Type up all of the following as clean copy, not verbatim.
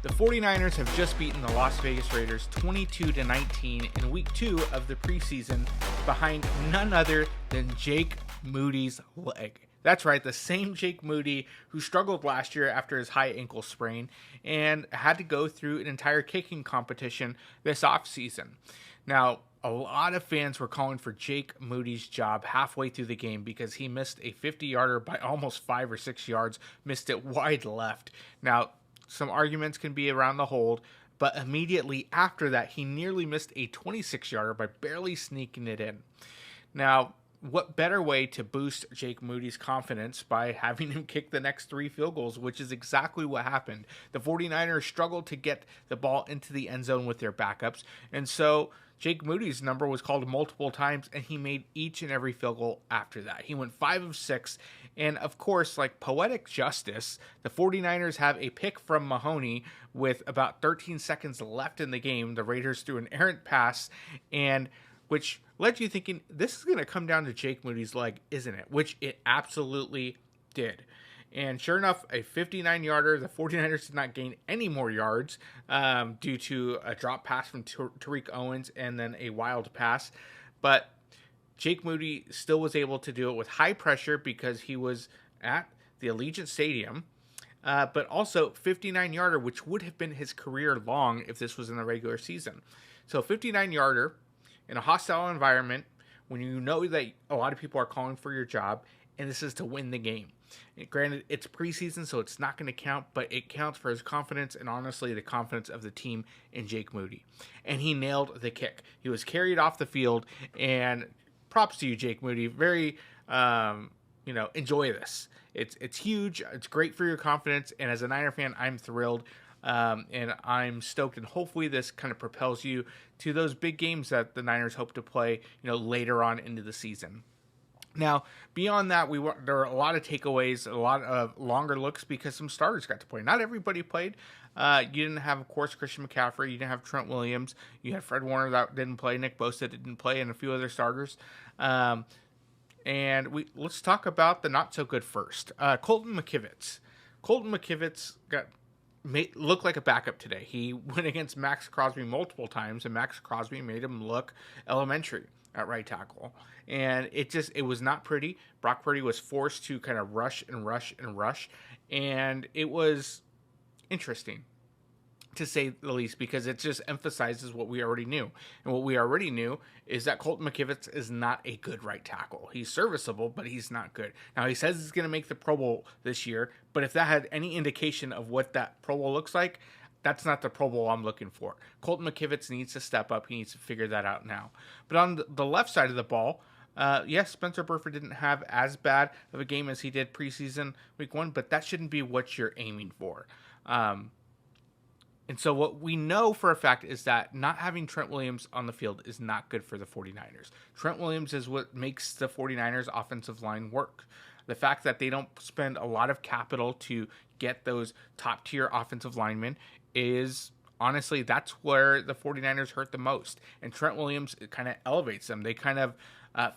The 49ers have just beaten the Las Vegas Raiders 22-19 in week 2 of the preseason behind none other than Jake Moody's leg. That's right, the same Jake Moody who struggled last year after his high ankle sprain and had to go through an entire kicking competition this offseason. Now, a lot of fans were calling for Jake Moody's job halfway through the game because he missed a 50-yarder by almost 5 or 6 yards, missed it wide left. Now, some arguments can be around the hold, but immediately after that, he nearly missed a 26-yarder by barely sneaking it in. Now, what better way to boost Jake Moody's confidence by having him kick the next 3 field goals, which is exactly what happened. The 49ers struggled to get the ball into the end zone with their backups, and so Jake Moody's number was called multiple times, and he made each and every field goal after that. He went 5 of 6, and of course, like poetic justice, the 49ers have a pick from Mahoney with about 13 seconds left in the game. The Raiders threw an errant pass, and which led you thinking, this is going to come down to Jake Moody's leg, isn't it? Which it absolutely did. And sure enough, a 59-yarder. The 49ers did not gain any more yards due to a drop pass from Tariq Owens and then a wild pass. But Jake Moody still was able to do it with high pressure because he was at the Allegiant Stadium. But also 59-yarder, which would have been his career long if this was in the regular season. So 59-yarder in a hostile environment when you know that a lot of people are calling for your job, and this is to win the game. Granted, it's preseason, so it's not going to count, but it counts for his confidence and honestly the confidence of the team in Jake Moody. And he nailed the kick. He was carried off the field, and props to you, Jake Moody. Very, enjoy this. It's huge. It's great for your confidence, and as a Niner fan, I'm thrilled. And I'm stoked, and hopefully this kind of propels you to those big games that the Niners hope to play, later on into the season. Now, beyond that, there are a lot of takeaways, a lot of longer looks because some starters got to play. Not everybody played. You didn't have, of course, Christian McCaffrey. You didn't have Trent Williams. You had Fred Warner that didn't play. Nick Bosa didn't play, and a few other starters. Let's talk about the not so good first. Colton McKivitz. Colton McKivitz looked like a backup today. He went against Max Crosby multiple times, and Max Crosby made him look elementary at right tackle. And it was not pretty. Brock Purdy was forced to kind of rush, and it was interesting, to say the least, because it just emphasizes what we already knew. And what we already knew is that Colton McKivitz is not a good right tackle. He's serviceable, but he's not good. Now, he says he's going to make the Pro Bowl this year, but if that had any indication of what that Pro Bowl looks like, that's not the Pro Bowl I'm looking for. Colton McKivitz needs to step up. He needs to figure that out now. But on the left side of the ball, yes, Spencer Burford didn't have as bad of a game as he did preseason week 1, but that shouldn't be what you're aiming for. And so what we know for a fact is that not having Trent Williams on the field is not good for the 49ers. Trent Williams is what makes the 49ers offensive line work. The fact that they don't spend a lot of capital to get those top-tier offensive linemen is, honestly, that's where the 49ers hurt the most. And Trent Williams, it kind of elevates them. They kind of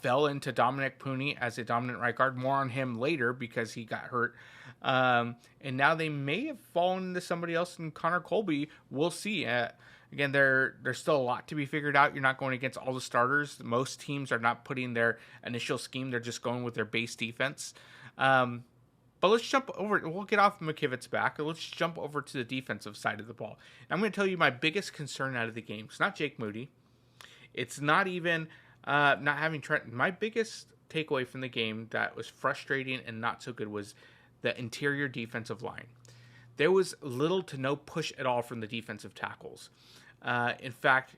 fell into Dominic Pooney as a dominant right guard. More on him later because he got hurt. And now they may have fallen into somebody else in Connor Colby. We'll see. Again, there's still a lot to be figured out. You're not going against all the starters. Most teams are not putting their initial scheme. They're just going with their base defense. But let's jump over. We'll get off McKivitz's back. Let's jump over to the defensive side of the ball. And I'm going to tell you my biggest concern out of the game. It's not Jake Moody. It's not even not having Trent. My biggest takeaway from the game that was frustrating and not so good was the interior defensive line. There was little to no push at all from the defensive tackles. In fact,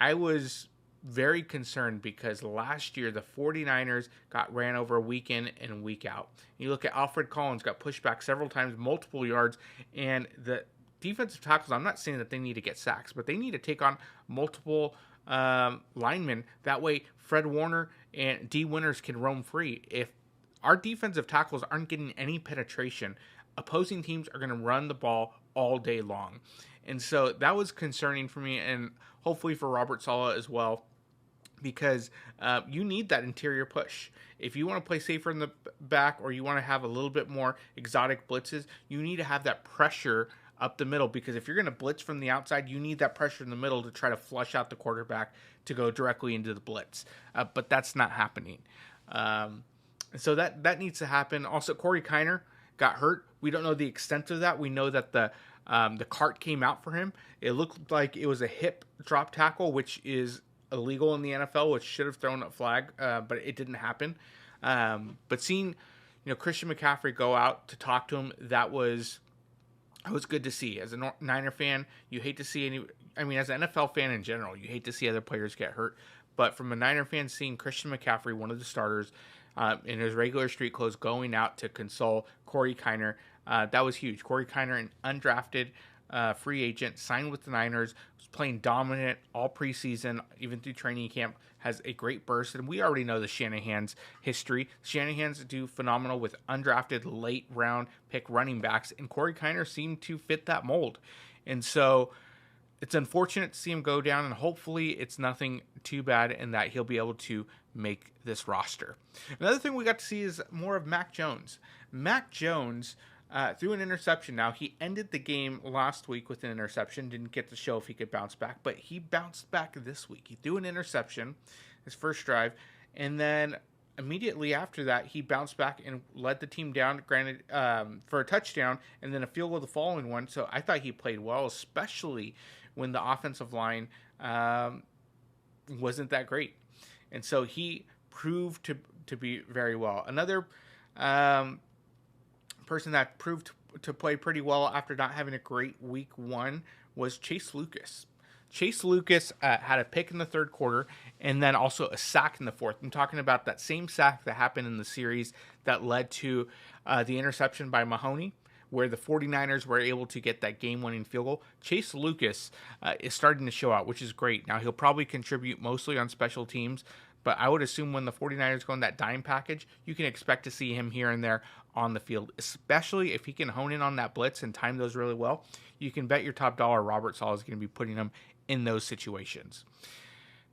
I was very concerned because last year the 49ers got ran over week in and week out. You look at Alfred Collins, got pushed back several times, multiple yards, and the defensive tackles, I'm not saying that they need to get sacks, but they need to take on multiple linemen. That way Fred Warner and D. Winters can roam free. If our defensive tackles aren't getting any penetration, opposing teams are going to run the ball all day long. And so that was concerning for me, and hopefully for Robert Saleh as well, because you need that interior push. If you want to play safer in the back or you want to have a little bit more exotic blitzes, you need to have that pressure up the middle, because if you're going to blitz from the outside, you need that pressure in the middle to try to flush out the quarterback to go directly into the blitz. But that's not happening. So that needs to happen. Also, Corey Kiner got hurt. We don't know the extent of that. We know that the cart came out for him. It looked like it was a hip drop tackle, which is illegal in the NFL, which should have thrown a flag, but it didn't happen. But seeing, Christian McCaffrey go out to talk to him, that was good to see. As a Niner fan, you hate to see as an NFL fan in general, you hate to see other players get hurt. But from a Niner fan, seeing Christian McCaffrey, one of the starters, in his regular street clothes, going out to console Corey Kiner, that was huge. Corey Kiner, an undrafted free agent, signed with the Niners, was playing dominant all preseason, even through training camp, has a great burst. And we already know the Shanahan's history. Shanahan's do phenomenal with undrafted late round pick running backs, and Corey Kiner seemed to fit that mold. And so it's unfortunate to see him go down, and hopefully it's nothing too bad and that he'll be able to make this roster. Another thing we got to see is more of Mac Jones. Mac Jones threw an interception. Now, he ended the game last week with an interception, didn't get to show if he could bounce back, but he bounced back this week. He threw an interception, his first drive, and then immediately after that, he bounced back and led the team down, granted, for a touchdown, and then a field goal the following one. So I thought he played well, especially when the offensive line wasn't that great. And so he proved to be very well. Another person that proved to play pretty well after not having a great week one was Chase Lucas. Chase Lucas had a pick in the third quarter and then also a sack in the fourth. I'm talking about that same sack that happened in the series that led to the interception by Mahoney, where the 49ers were able to get that game-winning field goal. Chase Lucas is starting to show out, which is great. Now, he'll probably contribute mostly on special teams, but I would assume when the 49ers go in that dime package, you can expect to see him here and there on the field, especially if he can hone in on that blitz and time those really well. You can bet your top dollar Robert Saleh is going to be putting him in those situations.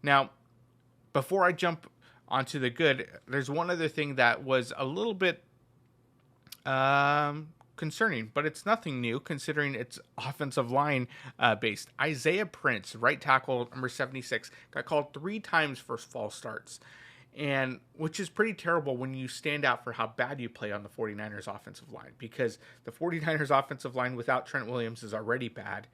Now, before I jump onto the good, there's one other thing that was a little bit concerning, but it's nothing new considering it's offensive line based. Isaiah Prince, right tackle, number 76, got called 3 times for false starts, and which is pretty terrible when you stand out for how bad you play on the 49ers offensive line, because the 49ers offensive line without Trent Williams is already bad,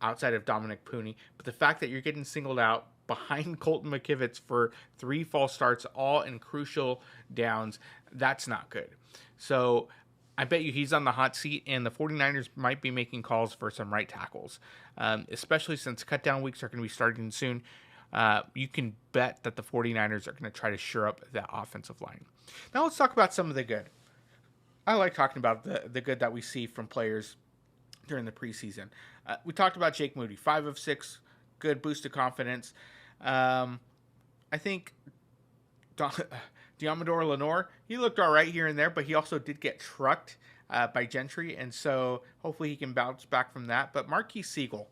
outside of Dominic Pooney. But the fact that you're getting singled out behind Colton McKivitz for 3 false starts, all in crucial downs, that's not good. So I bet you he's on the hot seat, and the 49ers might be making calls for some right tackles, especially since cut-down weeks are going to be starting soon. You can bet that the 49ers are going to try to shore up that offensive line. Now let's talk about some of the good. I like talking about the good that we see from players during the preseason. We talked about Jake Moody, 5 of 6, good boost of confidence. I think Diamador Lenore, he looked all right here and there, but he also did get trucked by Gentry, and so hopefully he can bounce back from that. But Marquise Siegel,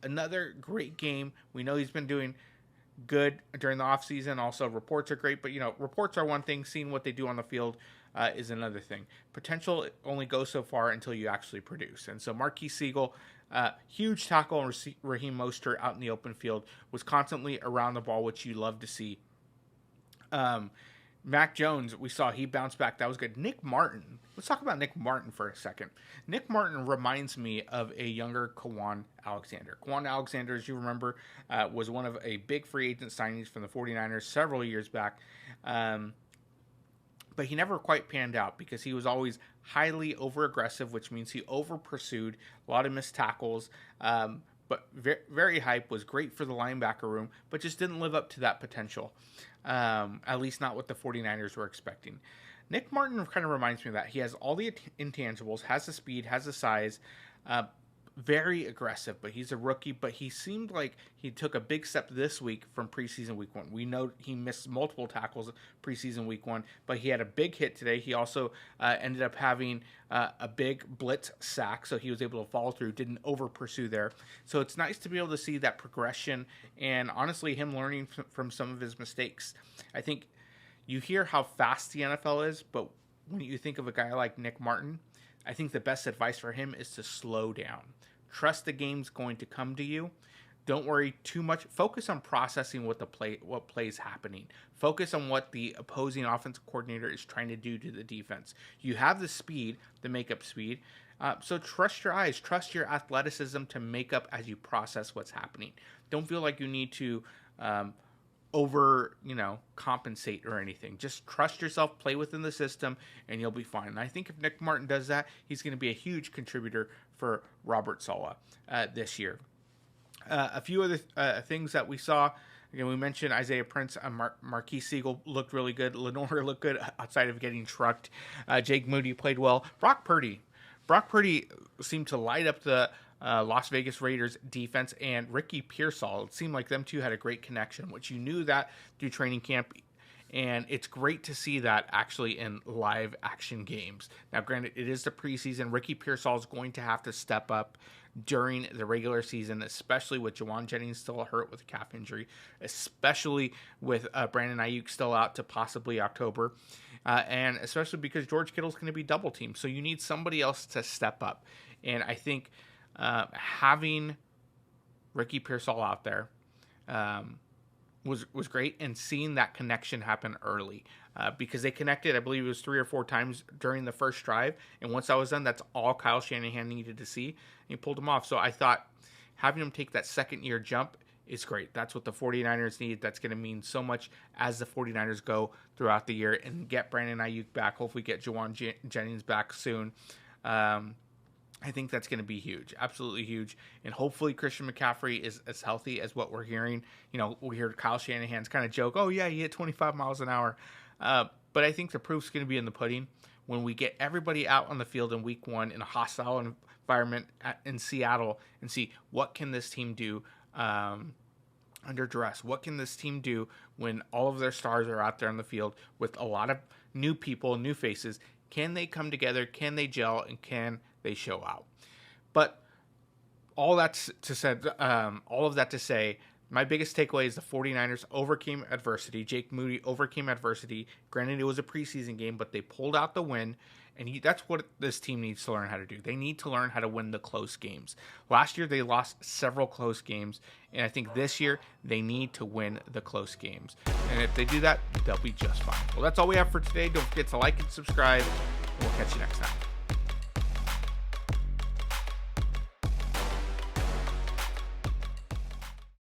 another great game. We know he's been doing good during the offseason. Also, reports are great, but, reports are one thing. Seeing what they do on the field is another thing. Potential only goes so far until you actually produce. And so Marquise Siegel, huge tackle on Raheem Mostert out in the open field, was constantly around the ball, which you love to see. Mac Jones, we saw he bounced back. That was good. Nick Martin. Let's talk about Nick Martin for a second. Nick Martin reminds me of a younger Kwon Alexander. Kwon Alexander, as you remember, was one of a big free agent signings from the 49ers several years back. But he never quite panned out because he was always highly over-aggressive, which means he over-pursued, a lot of missed tackles, but very hype, was great for the linebacker room, but just didn't live up to that potential, at least not what the 49ers were expecting. Nick Martin kind of reminds me of that. He has all the intangibles, has the speed, has the size, very aggressive, but he's a rookie. But he seemed like he took a big step this week from preseason week 1. We know he missed multiple tackles preseason week 1, but he had a big hit today. He also ended up having a big blitz sack, so he was able to follow through, didn't over pursue there. So it's nice to be able to see that progression and honestly him learning from some of his mistakes. I think you hear how fast the NFL is, but when you think of a guy like Nick Martin, I think the best advice for him is to slow down. Trust the game's going to come to you. Don't worry too much. Focus on processing what play is happening. Focus on what the opposing offensive coordinator is trying to do to the defense. You have the speed, the makeup speed. So trust your eyes, trust your athleticism to make up as you process what's happening. Don't feel like you need to compensate or anything. Just trust yourself, play within the system, and you'll be fine. And I think if Nick Martin does that, he's going to be a huge contributor for Robert Saleh this year. A few other things that we saw. Again, we mentioned Isaiah Prince. Marquise Siegel looked really good. Lenore looked good outside of getting trucked. Jake Moody played well. Brock Purdy seemed to light up the Las Vegas Raiders defense, and Ricky Pearsall. It seemed like them two had a great connection, which you knew that through training camp. And it's great to see that actually in live action games. Now, granted, it is the preseason. Ricky Pearsall is going to have to step up during the regular season, especially with Juwan Jennings still hurt with a calf injury, especially with Brandon Ayuk still out to possibly October, and especially because George Kittle's going to be double teamed. So you need somebody else to step up. And I think having Ricky Pearsall out there was great, and seeing that connection happen early because they connected, I believe it was 3 or 4 times during the first drive, and once that was done, that's all Kyle Shanahan needed to see, and he pulled him off. So I thought having him take that second year jump is great. That's what the 49ers need. That's going to mean so much as the 49ers go throughout the year and get Brandon Ayuk back, hopefully get Juwan Jennings back soon. I think that's going to be huge, absolutely huge. And hopefully Christian McCaffrey is as healthy as what we're hearing. You know, we heard Kyle Shanahan's kind of joke, oh, yeah, he hit 25 miles an hour. But I think the proof's going to be in the pudding when we get everybody out on the field in week 1 in a hostile environment in Seattle and see what can this team do under duress. What can this team do when all of their stars are out there on the field with a lot of new people, new faces? Can they come together? Can they gel? And can they show out? But all of that to say, my biggest takeaway is the 49ers overcame adversity. Jake Moody overcame adversity. Granted, it was a preseason game, but they pulled out the win, and that's what this team needs to learn how to do. They need to learn how to win the close games. Last year, they lost several close games, and I think this year, they need to win the close games. And if they do that, they'll be just fine. Well, that's all we have for today. Don't forget to like and subscribe, and we'll catch you next time.